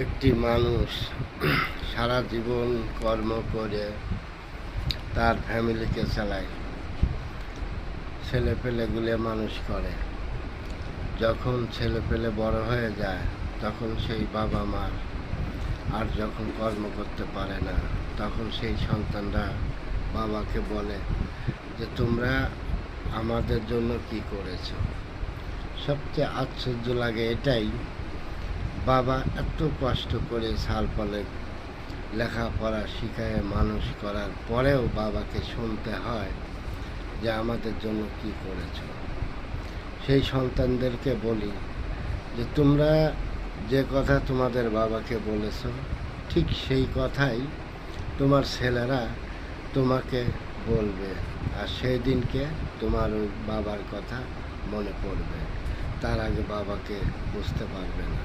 একটি মানুষ সারা জীবন কর্ম করে তার ফ্যামিলিকে চালায়, ছেলেপেলেগুলো মানুষ করে। যখন ছেলেপেলে বড় হয়ে যায় তখন সেই বাবা মার আর যখন কর্ম করতে পারে না তখন সেই সন্তানরা বাবাকে বলে যে তোমরা আমাদের জন্য কি করেছো। সবচেয়ে আশ্চর্য লাগে এটাই, বাবা এত কষ্ট করে ছালপালে লেখাপড়া শিখায় মানুষ করার পরেও বাবাকে শুনতে হয় যে আমাদের জন্য কি করেছো। সেই সন্তানদেরকে বলি যে তোমরা যে কথা তোমাদের বাবাকে বলেছ ঠিক সেই কথাই তোমার ছেলেরা তোমাকে বলবে, আর সেই দিনকে তোমার ওই বাবার কথা মনে পড়বে, তার আগে বাবাকে বুঝতে পারবে না।